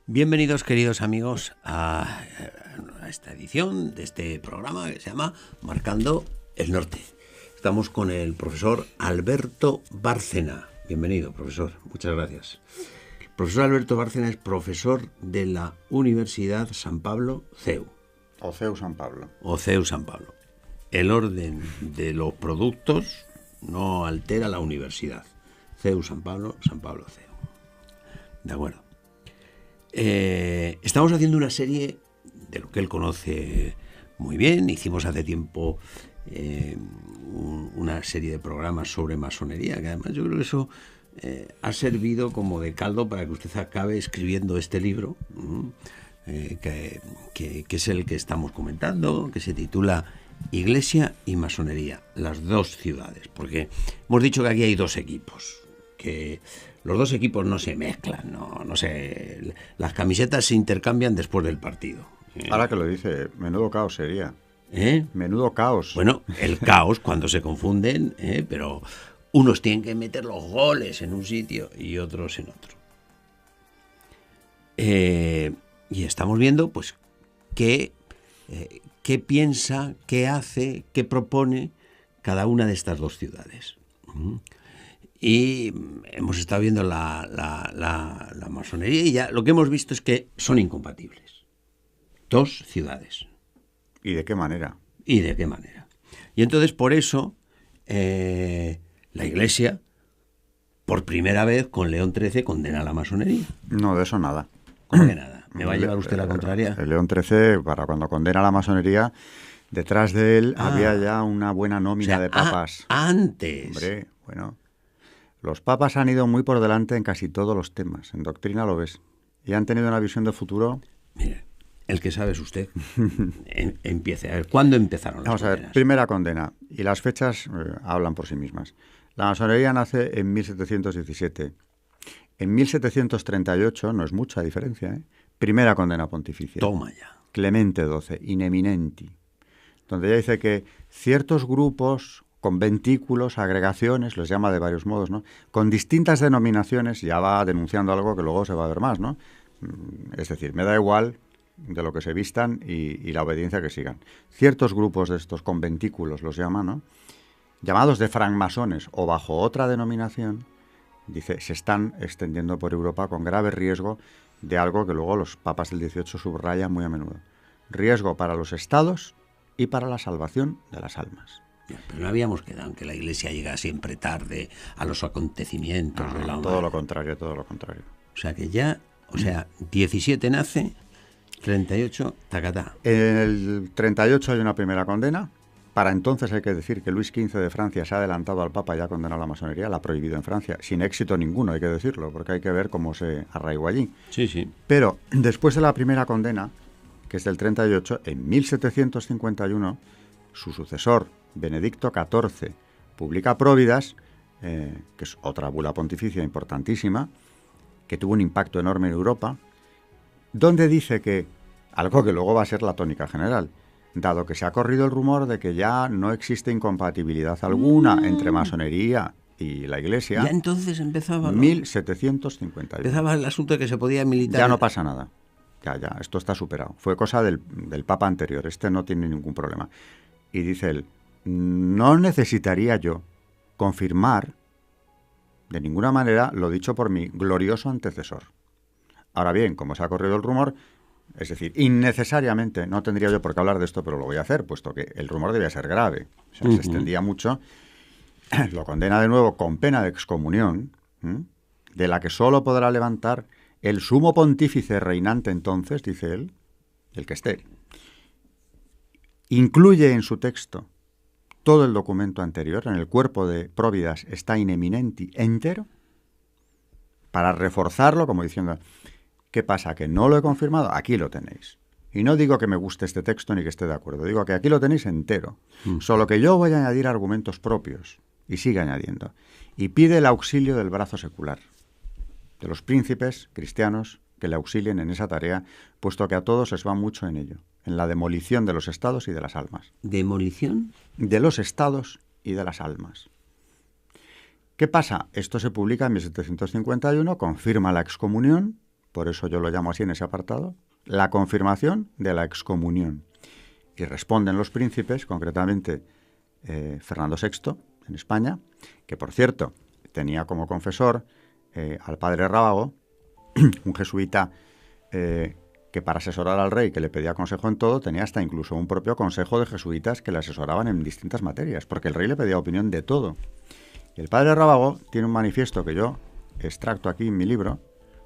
Bienvenidos, queridos amigos, a esta edición de este programa que se llama Marcando el Norte. Estamos con el profesor Alberto Bárcena. Bienvenido, profesor. Muchas gracias. El profesor Alberto Bárcena es profesor de la Universidad San Pablo, CEU. O CEU San Pablo. O CEU San Pablo. El orden de los productos no altera la universidad. CEU San Pablo, San Pablo CEU. De acuerdo. Estamos haciendo una serie de lo que él conoce muy bien. Hicimos hace tiempo una serie de programas sobre masonería, que además yo creo que eso ha servido como de caldo para que usted acabe escribiendo este libro, que es el que estamos comentando, que se titula Iglesia y Masonería, las dos ciudades, porque hemos dicho que aquí hay dos equipos, que los dos equipos no se mezclan, no sé, las camisetas se intercambian después del partido. Ahora que lo dice, menudo caos sería. Menudo caos. Bueno, el caos cuando se confunden, pero unos tienen que meter los goles en un sitio y otros en otro. Y estamos viendo, pues, qué piensa, qué hace, qué propone cada una de estas dos ciudades. Y hemos estado viendo la masonería y ya lo que hemos visto es que son incompatibles. Dos ciudades. ¿Y de qué manera? ¿Y de qué manera? Y entonces por eso la Iglesia, por primera vez con León XIII, condena la masonería. No, de eso nada. ¿Cómo que nada? ¿Me va a llevar usted la contraria? El León XIII, para cuando condena la masonería, detrás de él había ya una buena nómina de papas. Antes. Hombre, bueno. Los papas han ido muy por delante en casi todos los temas. En doctrina lo ves. Y han tenido una visión de futuro. Mire, el que sabe es usted. Empiece. A ver, ¿cuándo empezaron las condenas? Vamos a ver, primera condena. Y las fechas hablan por sí mismas. La masonería nace en 1717. En 1738, no es mucha diferencia, primera condena pontificia. Toma ya. Clemente XII, in eminenti. Donde ya dice que ciertos grupos, conventículos, agregaciones, los llama de varios modos, ¿no? Con distintas denominaciones, ya va denunciando algo que luego se va a ver más, ¿no? Es decir, me da igual de lo que se vistan y la obediencia que sigan. Ciertos grupos de estos conventículos los llama, ¿no? Llamados de francmasones o bajo otra denominación, dice, se están extendiendo por Europa con grave riesgo de algo que luego los papas del 18 subrayan muy a menudo. Riesgo para los estados y para la salvación de las almas. Pero no habíamos quedado en que la Iglesia llega siempre tarde a los acontecimientos de la humanidad. Todo lo contrario, todo lo contrario. O sea que ya, 17 nace, 38, tacatá. En el 38 hay una primera condena. Para entonces hay que decir que Luis XV de Francia se ha adelantado al Papa y ha condenado la masonería, la ha prohibido en Francia, sin éxito ninguno, hay que decirlo, porque hay que ver cómo se arraigó allí. Sí, sí. Pero después de la primera condena, que es del 38, en 1751, su sucesor, Benedicto XIV, publica Próvidas, que es otra bula pontificia importantísima, que tuvo un impacto enorme en Europa, donde dice que, algo que luego va a ser la tónica general, dado que se ha corrido el rumor de que ya no existe incompatibilidad alguna entre masonería y la Iglesia. Ya entonces empezaba, ¿no? 1751. Empezaba el asunto de que se podía militar. Ya no pasa nada. Ya, esto está superado. Fue cosa del Papa anterior. Este no tiene ningún problema. Y dice él, no necesitaría yo confirmar de ninguna manera lo dicho por mi glorioso antecesor. Ahora bien, como se ha corrido el rumor, es decir, innecesariamente, no tendría yo por qué hablar de esto, pero lo voy a hacer, puesto que el rumor debía ser grave. O sea, se extendía mucho. Lo condena de nuevo con pena de excomunión, de la que solo podrá levantar el sumo pontífice reinante entonces, dice él, el que esté. Incluye en su texto todo el documento anterior, en el cuerpo de Próvidas está in eminenti entero, para reforzarlo, como diciendo, ¿qué pasa? ¿Que no lo he confirmado? Aquí lo tenéis. Y no digo que me guste este texto ni que esté de acuerdo, digo que aquí lo tenéis entero. Solo que yo voy a añadir argumentos propios, y sigue añadiendo. Y pide el auxilio del brazo secular, de los príncipes cristianos que le auxilien en esa tarea, puesto que a todos les va mucho en ello, en la demolición de los estados y de las almas. ¿Demolición? De los estados y de las almas. ¿Qué pasa? Esto se publica en 1751, confirma la excomunión, por eso yo lo llamo así en ese apartado, la confirmación de la excomunión. Y responden los príncipes, concretamente Fernando VI, en España, que por cierto tenía como confesor al padre Rábago, un jesuita que para asesorar al rey, que le pedía consejo en todo, tenía hasta incluso un propio consejo de jesuitas que le asesoraban en distintas materias, porque el rey le pedía opinión de todo. Y el padre Rábago tiene un manifiesto que yo extracto aquí en mi libro,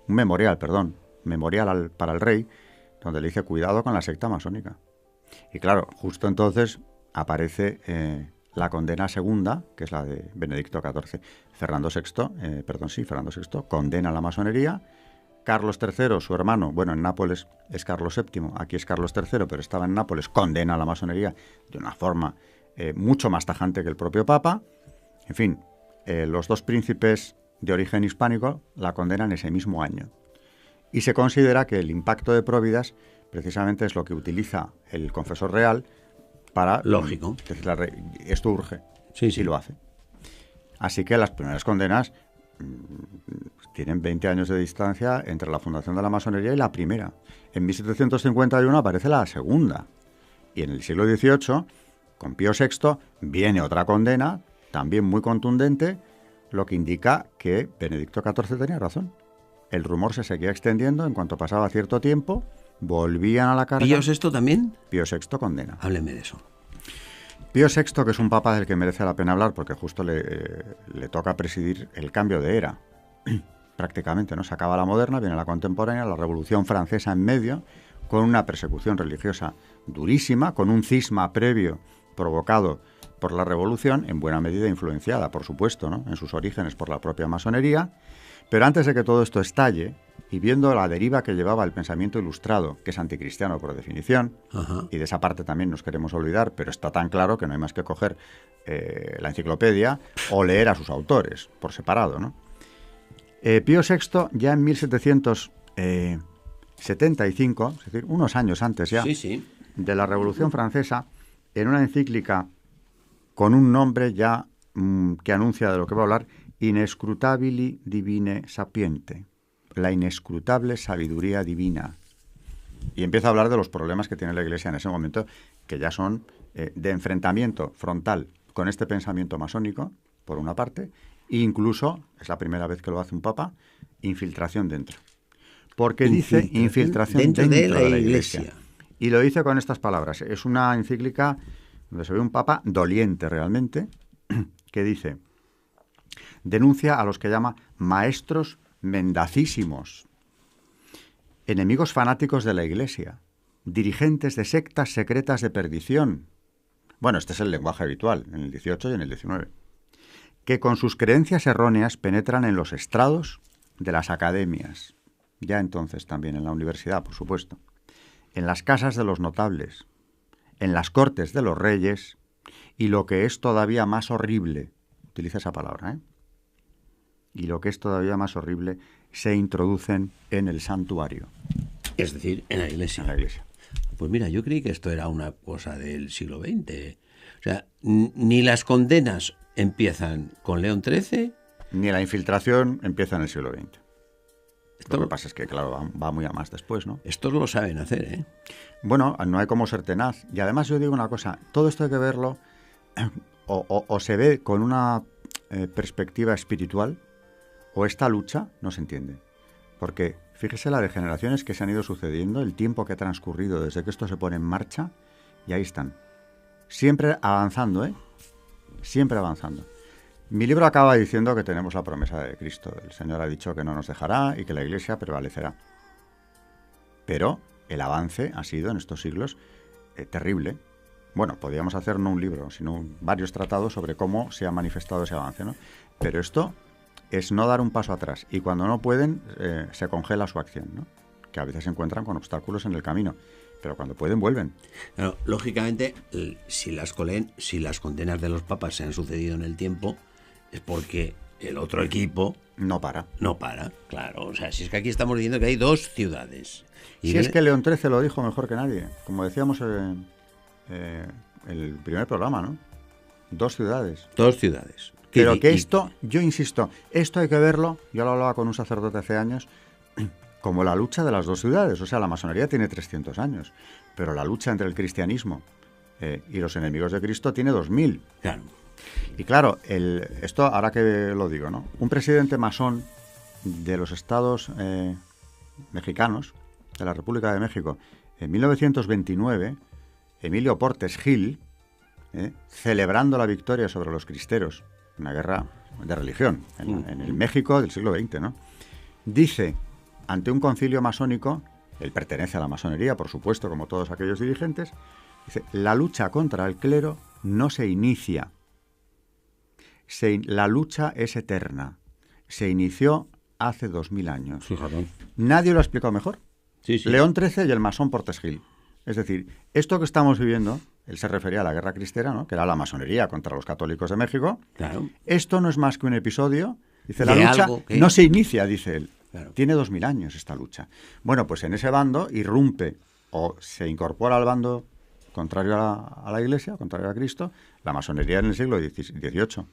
un memorial para el rey, donde le dice cuidado con la secta masónica. Y claro, justo entonces aparece la condena segunda, que es la de Benedicto XIV. Fernando VI condena la masonería. Carlos III, su hermano, bueno, en Nápoles es Carlos VII, aquí es Carlos III, pero estaba en Nápoles, condena la masonería de una forma mucho más tajante que el propio Papa. En fin, los dos príncipes de origen hispánico la condenan ese mismo año. Y se considera que el impacto de Próvidas precisamente es lo que utiliza el confesor real para... Lógico. Esto urge. Sí, sí. Y lo hace. Así que las primeras condenas tienen 20 años de distancia entre la fundación de la masonería y la primera. En 1751 aparece la segunda. Y en el siglo XVIII, con Pío VI, viene otra condena, también muy contundente, lo que indica que Benedicto XIV tenía razón. El rumor se seguía extendiendo, en cuanto pasaba cierto tiempo, volvían a la carga. ¿Pío VI también? Pío VI condena. Hábleme de eso. Pío VI, que es un papa del que merece la pena hablar, porque justo le toca presidir el cambio de era, prácticamente, ¿no? Se acaba la moderna, viene la contemporánea, la Revolución Francesa en medio, con una persecución religiosa durísima, con un cisma previo provocado por la Revolución, en buena medida influenciada, por supuesto, ¿no?, en sus orígenes por la propia masonería. Pero antes de que todo esto estalle, y viendo la deriva que llevaba el pensamiento ilustrado, que es anticristiano por definición, y de esa parte también nos queremos olvidar, pero está tan claro que no hay más que coger la enciclopedia o leer a sus autores por separado, ¿no? Pío VI, ya en 1775, es decir, unos años antes ya de la Revolución Francesa, en una encíclica con un nombre ya que anuncia de lo que va a hablar, Inescrutabili Divine Sapiente, la inescrutable sabiduría divina. Y empieza a hablar de los problemas que tiene la Iglesia en ese momento, que ya son de enfrentamiento frontal con este pensamiento masónico, por una parte, e incluso, es la primera vez que lo hace un papa, infiltración dentro. Porque dice infiltración dentro de la Iglesia. Y lo dice con estas palabras. Es una encíclica donde se ve un papa doliente realmente, que dice, denuncia a los que llama maestros mendacísimos, enemigos fanáticos de la Iglesia, dirigentes de sectas secretas de perdición. Bueno, este es el lenguaje habitual en el 18 y en el 19. Que con sus creencias erróneas penetran en los estrados de las academias, ya entonces también en la universidad, por supuesto, en las casas de los notables, en las cortes de los reyes, y lo que es todavía más horrible, utiliza esa palabra, y lo que es todavía más horrible, se introducen en el santuario. Es decir, en la Iglesia. En la Iglesia. Pues mira, yo creí que esto era una cosa del siglo XX. O sea, ni las condenas empiezan con León XIII... Ni la infiltración empieza en el siglo XX. Lo que pasa es que, claro, va muy a más después, ¿no? Estos lo saben hacer, ¿eh? Bueno, no hay como ser tenaz. Y además yo digo una cosa, todo esto hay que verlo o se ve con una perspectiva espiritual, o esta lucha no se entiende. Porque fíjese la de generaciones que se han ido sucediendo, el tiempo que ha transcurrido desde que esto se pone en marcha, y ahí están. Siempre avanzando, ¿eh? Siempre avanzando. Mi libro acaba diciendo que tenemos la promesa de Cristo. El Señor ha dicho que no nos dejará y que la Iglesia prevalecerá. Pero el avance ha sido en estos siglos terrible. Bueno, podríamos hacer no un libro, sino varios tratados sobre cómo se ha manifestado ese avance, ¿no? Pero esto es no dar un paso atrás. Y cuando no pueden, se congela su acción, ¿no? Que a veces se encuentran con obstáculos en el camino. Pero cuando pueden, vuelven. Claro, lógicamente, si las condenas de los papas se han sucedido en el tiempo, es porque el otro equipo no para. No para, claro. O sea, si es que aquí estamos diciendo que hay dos ciudades. Y si es que León XIII lo dijo mejor que nadie. Como decíamos el primer programa, ¿no? Dos ciudades. Dos ciudades. Pero que esto, yo insisto, esto hay que verlo. Yo lo hablaba con un sacerdote hace años. como la lucha de las dos ciudades. O sea, la masonería tiene 300 años, pero la lucha entre el cristianismo y los enemigos de Cristo tiene 2000. Claro. Y claro, esto ahora que lo digo, ¿no? Un presidente masón de los estados mexicanos, de la República de México, en 1929, Emilio Portes Gil, celebrando la victoria sobre los cristeros, una guerra de religión en el México del siglo XX, ¿no? Dice, ante un concilio masónico, él pertenece a la masonería, por supuesto, como todos aquellos dirigentes, dice, la lucha contra el clero no se inicia. La lucha es eterna. Se inició hace 2000 años. Fíjate. Nadie lo ha explicado mejor. Sí, sí. León XIII y el masón Portes Gil. Es decir, esto que estamos viviendo, él se refería a la guerra cristera, ¿no? Que era la masonería contra los católicos de México. Claro. Esto no es más que un episodio. Dice, la De lucha algo que... no se inicia, dice él. Claro. Tiene 2000 años esta lucha. Bueno, pues en ese bando irrumpe o se incorpora al bando contrario a la Iglesia, contrario a Cristo, la masonería en el siglo XVIII.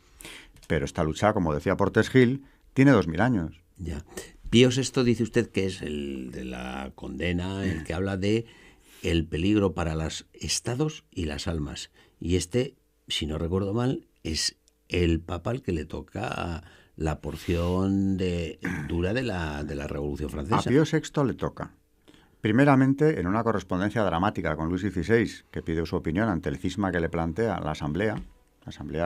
Pero esta lucha, como decía Portes Gil, tiene 2000 años. Ya. Pío VI dice usted que es el de la condena, el que habla de el peligro para los estados y las almas. Y este, si no recuerdo mal, es el papa al que le toca la porción dura de la Revolución Francesa. A Pío VI le toca. Primeramente, en una correspondencia dramática con Luis XVI, que pide su opinión ante el cisma que le plantea la Asamblea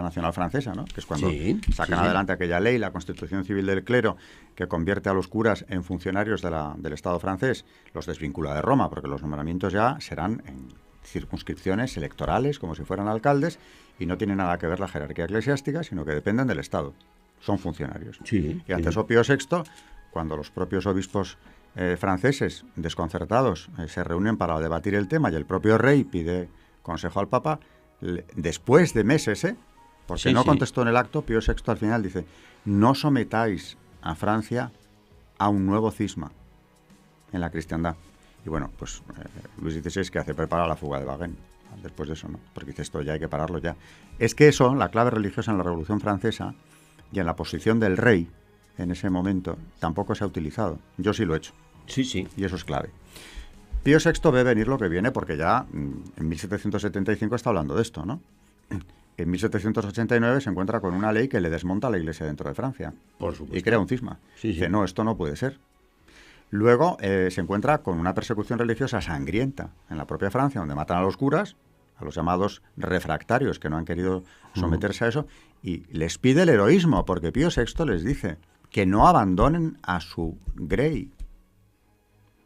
Nacional Francesa, ¿no? Que es cuando sacan adelante aquella ley, la Constitución Civil del Clero, que convierte a los curas en funcionarios del Estado francés, los desvincula de Roma, porque los nombramientos ya serán en circunscripciones electorales, como si fueran alcaldes, y no tiene nada que ver la jerarquía eclesiástica, sino que dependen del Estado. Son funcionarios. Sí, y ante eso Pío VI, cuando los propios obispos franceses, desconcertados, se reúnen para debatir el tema y el propio rey pide consejo al Papa, después de meses, porque no contestó en el acto, Pío VI al final dice, no sometáis a Francia a un nuevo cisma en la cristiandad. Y bueno, pues Luis XVI, que hace? Prepara la fuga de Wagen después de eso, ¿no? Porque dice, esto ya hay que pararlo ya. Es que eso, la clave religiosa en la Revolución Francesa y en la posición del rey en ese momento, tampoco se ha utilizado. Yo sí lo he hecho. Sí, sí. Y eso es clave. Pío VI ve venir lo que viene porque ya en 1775 está hablando de esto, ¿no? En 1789 se encuentra con una ley que le desmonta a la Iglesia dentro de Francia. Por supuesto. Y crea un cisma. Sí, Dice, sí. no, esto no puede ser. Luego se encuentra con una persecución religiosa sangrienta en la propia Francia, donde matan a los curas, a los llamados refractarios que no han querido someterse a eso, y les pide el heroísmo, porque Pío VI les dice que no abandonen a su grey.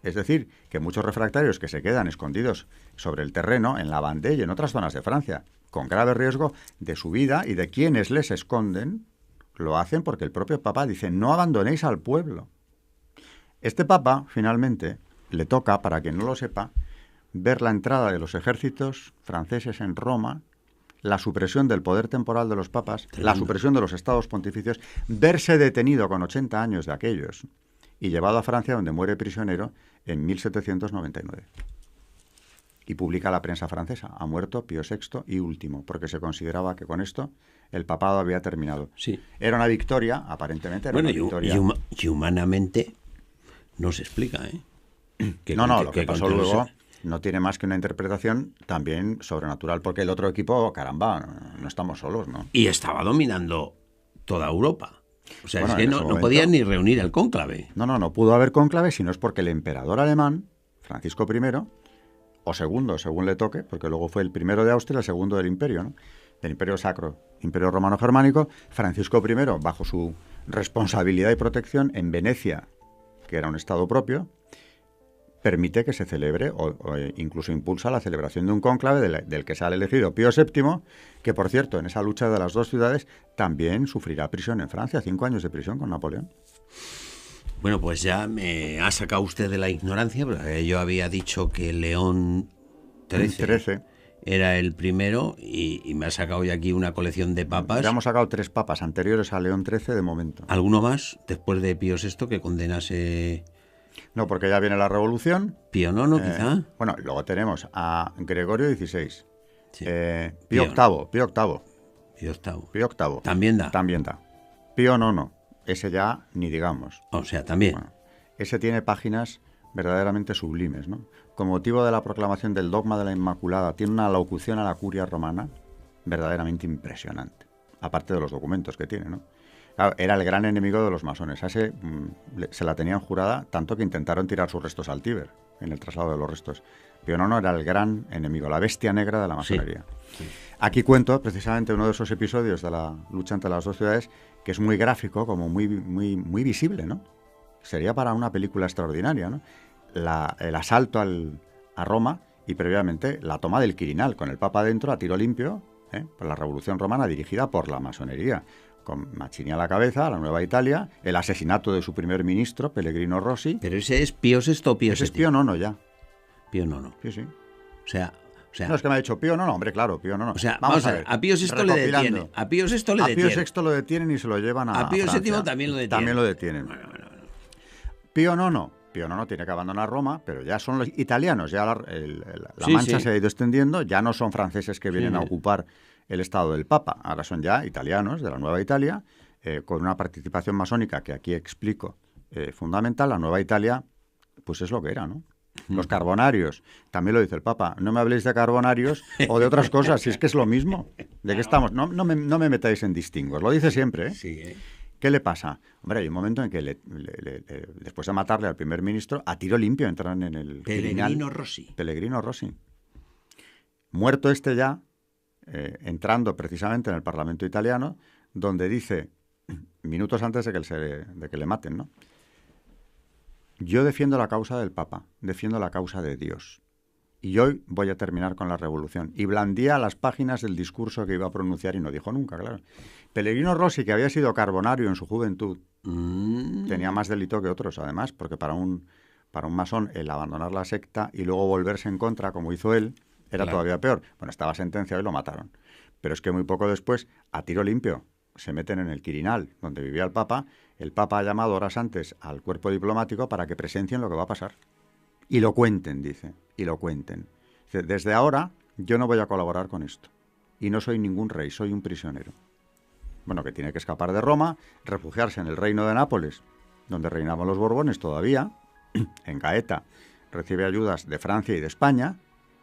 Es decir, que muchos refractarios que se quedan escondidos sobre el terreno, en la Vendée y en otras zonas de Francia, con grave riesgo de su vida y de quienes les esconden, lo hacen porque el propio Papa dice, no abandonéis al pueblo. Este Papa, finalmente, le toca, para quien no lo sepa, ver la entrada de los ejércitos franceses en Roma, la supresión del poder temporal de los papas, la supresión de los estados pontificios, verse detenido con 80 años de aquellos y llevado a Francia, donde muere prisionero en 1799. Y publica la prensa francesa, ha muerto Pío VI y último, porque se consideraba que con esto el papado había terminado. Sí. Era una victoria, aparentemente era una victoria. Y humanamente no se explica, ¿eh? Lo que pasó luego no tiene más que una interpretación también sobrenatural, porque el otro equipo, caramba, no estamos solos, ¿no? Y estaba dominando toda Europa. O sea, Bueno, es que no podían ni reunir el cónclave. No pudo haber cónclave, sino es porque el emperador alemán, Francisco I, o segundo, según le toque, porque luego fue el primero de Austria, el segundo del imperio, ¿no? Del imperio sacro, imperio romano-germánico, Francisco I, bajo su responsabilidad y protección en Venecia, que era un estado propio, permite que se celebre o incluso impulsa la celebración de un cónclave del que sale elegido Pío VII, que por cierto, en esa lucha de las dos ciudades, también sufrirá prisión en Francia, 5 años de prisión con Napoleón. Bueno, pues ya me ha sacado usted de la ignorancia, porque yo había dicho que León XIII era el primero y me ha sacado ya aquí una colección de papas. Ya hemos sacado 3 papas anteriores a León XIII de momento. ¿Alguno más después de Pío VI que condenase? No, porque ya viene la Revolución. Pío IX, quizá. Bueno, luego tenemos a Gregorio XVI. Sí. Pío VIII. Pío VIII. También da. También da. Pío IX. Ese ya ni digamos. O sea, también. Bueno, ese tiene páginas verdaderamente sublimes, ¿no? Con motivo de la proclamación del dogma de la Inmaculada, tiene una locución a la curia romana verdaderamente impresionante, aparte de los documentos que tiene, ¿no? Claro, era el gran enemigo de los masones. A ese se la tenían jurada, tanto que intentaron tirar sus restos al Tíber, en el traslado de los restos. Pío IX era el gran enemigo, la bestia negra de la masonería. Sí. Aquí cuento precisamente uno de esos episodios de la lucha entre las dos ciudades, que es muy gráfico, como muy visible, ¿no? Sería para una película extraordinaria, ¿no? El asalto a Roma y previamente la toma del Quirinal, con el Papa dentro a tiro limpio, por la Revolución Romana dirigida por la masonería, con Mazzini a la cabeza, la Nueva Italia, el asesinato de su primer ministro, Pellegrino Rossi. ¿Pero ese es Pío VI o Pío VII? Ese es Pío IX ya. Pío IX. Sí, sí. O sea... No, es que me ha dicho Pío IX, hombre, claro, Pío IX. O sea, vamos a ver, a Pío VI le detienen. A Pío VI lo detienen y se lo llevan a Pío Francia. VII también lo detienen. También lo detienen. Bueno. Pío IX tiene que abandonar Roma, pero ya son los italianos, ya la mancha se ha ido extendiendo, ya no son franceses que vienen a ocupar el estado del Papa, ahora son ya italianos de la Nueva Italia, con una participación masónica que aquí explico fundamental. La Nueva Italia, pues es lo que era, ¿no? Los carbonarios, también lo dice el Papa, no me habléis de carbonarios o de otras cosas, si es que es lo mismo. ¿De qué estamos? No me metáis en distingos, lo dice siempre, ¿eh? Sí, ¿Qué le pasa? Hombre, hay un momento en que después de matarle al primer ministro, a tiro limpio entran en el Pellegrino Rossi. Pellegrino Rossi. Muerto este ya, entrando precisamente en el Parlamento italiano, donde dice, minutos antes de que le maten, ¿no? Yo defiendo la causa del Papa, defiendo la causa de Dios. Y hoy voy a terminar con la revolución. Y blandía las páginas del discurso que iba a pronunciar y no dijo nunca, claro. Pellegrino Rossi, que había sido carbonario en su juventud, tenía más delito que otros, además, porque para un masón el abandonar la secta y luego volverse en contra, como hizo él, era todavía peor. Bueno, estaba sentenciado y lo mataron. Pero es que muy poco después, a tiro limpio, se meten en el Quirinal, donde vivía el Papa. El Papa ha llamado horas antes al cuerpo diplomático para que presencien lo que va a pasar. Y lo cuenten, dice, y lo cuenten. Dice, desde ahora yo no voy a colaborar con esto. Y no soy ningún rey, soy un prisionero. Bueno, que tiene que escapar de Roma, refugiarse en el reino de Nápoles, donde reinaban los Borbones todavía. En Gaeta recibe ayudas de Francia y de España,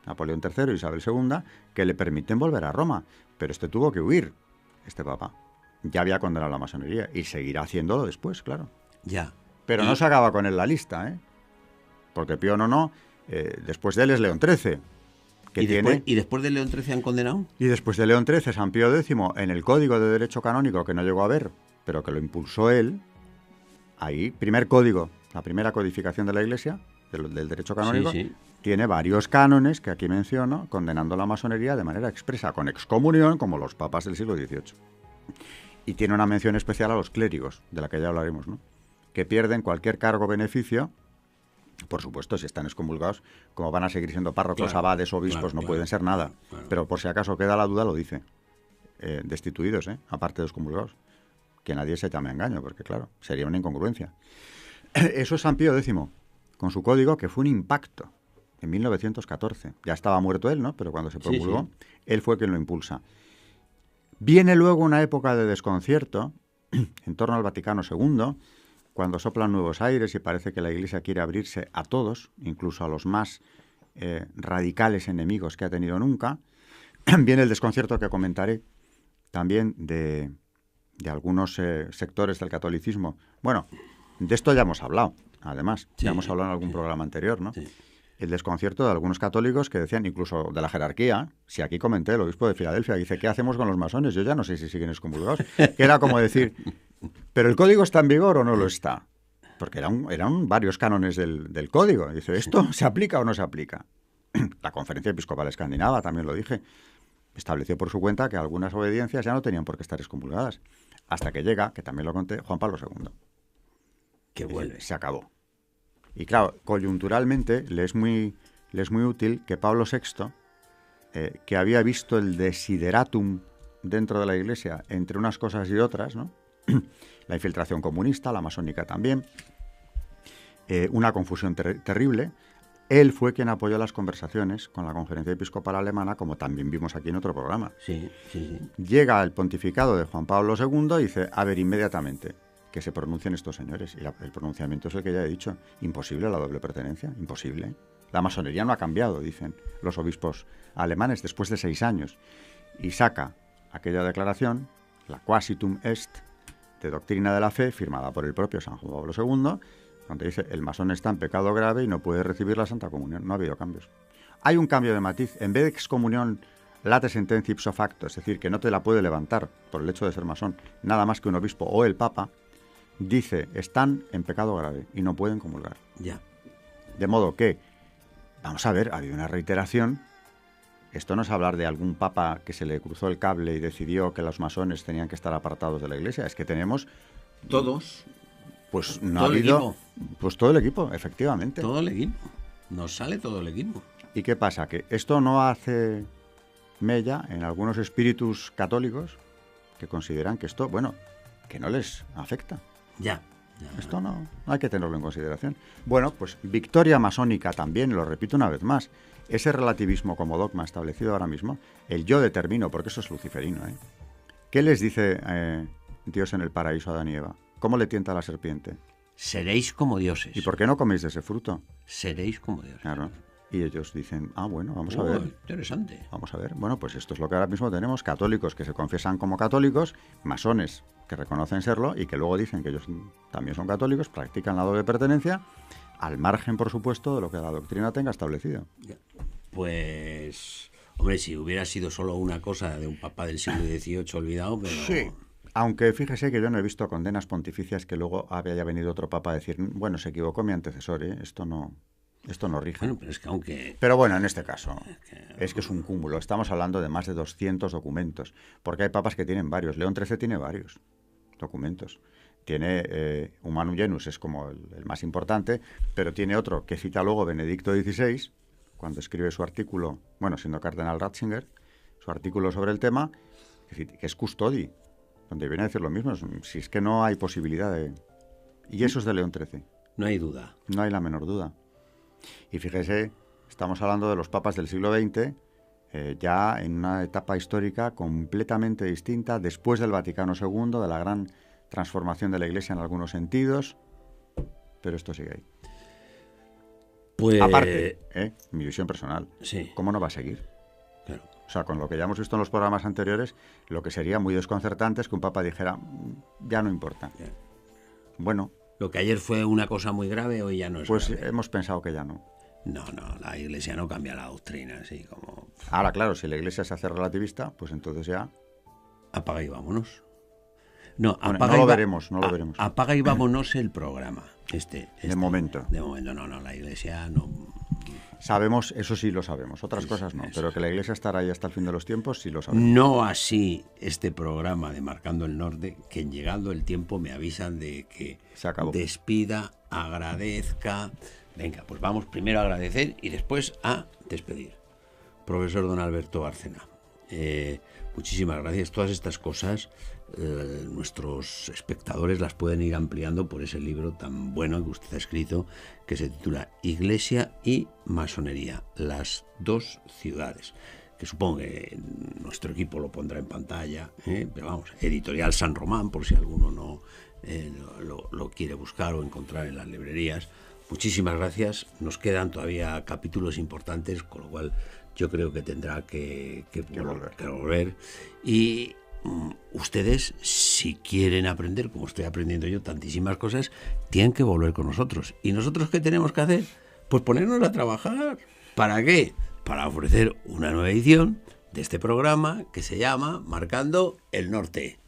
Napoleón III y Isabel II, que le permiten volver a Roma. Pero este tuvo que huir, este Papa. Ya había condenado la masonería y seguirá haciéndolo después, claro. Ya. Pero no se acaba con él la lista, ¿eh? Porque Pío IX, después de él es León XIII. ¿Y después de León XIII han condenado? Y después de León XIII, San Pío X, en el Código de Derecho Canónico, que no llegó a ver, pero que lo impulsó él, ahí, primer código, la primera codificación de la Iglesia, del derecho canónico, tiene varios cánones que aquí menciono, condenando la masonería de manera expresa, con excomunión, como los papas del siglo XVIII. Y tiene una mención especial a los clérigos, de la que ya hablaremos, ¿no? Que pierden cualquier cargo o beneficio, por supuesto, si están excomulgados, como van a seguir siendo párrocos, abades, obispos, no pueden ser nada. Pero por si acaso queda la duda, lo dice. Destituidos, aparte de excomulgados. Que nadie se llame a engaño, porque claro, sería una incongruencia. Eso es San Pío X, con su código, que fue un impacto en 1914. Ya estaba muerto él, ¿no? Pero cuando se promulgó, él fue quien lo impulsa. Viene luego una época de desconcierto en torno al Vaticano II, cuando soplan nuevos aires y parece que la Iglesia quiere abrirse a todos, incluso a los más radicales enemigos que ha tenido nunca. Viene el desconcierto que comentaré también de algunos sectores del catolicismo. Bueno, de esto ya hemos hablado, además. Ya hemos hablado en algún programa anterior, ¿no? Sí. El desconcierto de algunos católicos que decían, incluso de la jerarquía, si aquí comenté, el obispo de Filadelfia, dice, ¿qué hacemos con los masones? Yo ya no sé si siguen excomulgados. Que era como decir, ¿pero el código está en vigor o no lo está? Porque eran varios cánones del código. Dice, ¿esto se aplica o no se aplica? La Conferencia Episcopal Escandinava, también lo dije, estableció por su cuenta que algunas obediencias ya no tenían por qué estar excomulgadas. Hasta que llega, que también lo conté, Juan Pablo II. Que vuelve. Se acabó. Y claro, coyunturalmente le es muy útil que Pablo VI, que había visto el desideratum dentro de la Iglesia entre unas cosas y otras, ¿no? La infiltración comunista, la masónica también, una confusión terrible. Él fue quien apoyó las conversaciones con la Conferencia Episcopal Alemana, como también vimos aquí en otro programa. Sí. Llega el pontificado de Juan Pablo II y dice, a ver, inmediatamente, que se pronuncien estos señores. Y el pronunciamiento es el que ya he dicho. Imposible la doble pertenencia, imposible. La masonería no ha cambiado, dicen los obispos alemanes, después de 6 años. Y saca aquella declaración, la Quasitum Est, de doctrina de la fe, firmada por el propio San Juan Pablo II, donde dice, el masón está en pecado grave y no puede recibir la Santa Comunión. No ha habido cambios. Hay un cambio de matiz. En vez de excomunión late sentencia ipso facto, es decir, que no te la puede levantar por el hecho de ser masón, nada más que un obispo o el papa, dice, están en pecado grave y no pueden comulgar. Ya. De modo que, vamos a ver, ha habido una reiteración. Esto no es hablar de algún papa que se le cruzó el cable y decidió que los masones tenían que estar apartados de la Iglesia. Es que tenemos... Todos. Pues no Todo ha el habido... equipo. Pues todo el equipo, efectivamente. Todo el equipo. Nos sale todo el equipo. ¿Y qué pasa? Que esto no hace mella en algunos espíritus católicos que consideran que esto, bueno, que no les afecta. Ya. Esto no hay que tenerlo en consideración. Bueno, pues victoria masónica también, lo repito una vez más. Ese relativismo como dogma establecido ahora mismo, el yo determino, porque eso es luciferino, ¿eh? ¿Qué les dice Dios en el paraíso a Adán y Eva? ¿Cómo le tienta a la serpiente? Seréis como dioses. ¿Y por qué no coméis de ese fruto? Seréis como dioses. Claro. Y ellos dicen, bueno, vamos a ver. Interesante. Vamos a ver. Bueno, pues esto es lo que ahora mismo tenemos. Católicos que se confiesan como católicos, masones que reconocen serlo y que luego dicen que ellos también son católicos, practican la doble pertenencia, al margen, por supuesto, de lo que la doctrina tenga establecido. Pues, hombre, si hubiera sido solo una cosa de un papa del siglo XVIII olvidado, pero... Sí. Aunque fíjese que yo no he visto condenas pontificias que luego haya venido otro papa a decir, bueno, se equivocó mi antecesor, ¿eh? Esto no rige. Bueno, pero es que aunque... Pero bueno, en este caso, es que es un cúmulo. Estamos hablando de más de 200 documentos, porque hay papas que tienen varios. León XIII tiene varios documentos. Tiene Humanum Genus, es como el más importante, pero tiene otro que cita luego Benedicto XVI, cuando escribe su artículo, bueno, siendo cardenal Ratzinger, su artículo sobre el tema, que es Custodi, donde viene a decir lo mismo, si es que no hay posibilidad de... Y eso es de León XIII. No hay duda. No hay la menor duda. Y fíjese, estamos hablando de los papas del siglo XX, ya en una etapa histórica completamente distinta, después del Vaticano II, de la gran transformación de la Iglesia en algunos sentidos, pero esto sigue ahí. Pues... Aparte, mi visión personal, sí. ¿Cómo no va a seguir? Claro. O sea, con lo que ya hemos visto en los programas anteriores, lo que sería muy desconcertante es que un papa dijera, ya no importa. Yeah. Bueno. Lo que ayer fue una cosa muy grave, hoy ya no es pues grave. Hemos pensado que ya no. No, la Iglesia no cambia la doctrina, así como... Ahora, claro, si la Iglesia se hace relativista, pues entonces ya... Apaga y vámonos. No, bueno, no lo veremos. Apaga y vámonos el programa. De momento. De momento, no, la Iglesia no... Sabemos, eso sí lo sabemos, otras cosas no, pero que la Iglesia estará ahí hasta el fin de los tiempos sí lo sabemos. No así este programa de Marcando el Norte, que llegando el tiempo me avisan de que se acabó. Despida, agradezca. Venga, pues vamos primero a agradecer y después a despedir. Profesor don Alberto Bárcena, muchísimas gracias. Todas estas cosas nuestros espectadores las pueden ir ampliando por ese libro tan bueno que usted ha escrito, que se titula Iglesia y Masonería, las dos ciudades, que supongo que nuestro equipo lo pondrá en pantalla, pero vamos, Editorial San Román, por si alguno no lo quiere buscar o encontrar en las librerías. Muchísimas gracias. Nos quedan todavía capítulos importantes, con lo cual yo creo que tendrá que volver. Y ustedes, si quieren aprender, como estoy aprendiendo yo, tantísimas cosas, tienen que volver con nosotros. ¿Y nosotros qué tenemos que hacer? Pues ponernos a trabajar. ¿Para qué? Para ofrecer una nueva edición de este programa que se llama Marcando el Norte.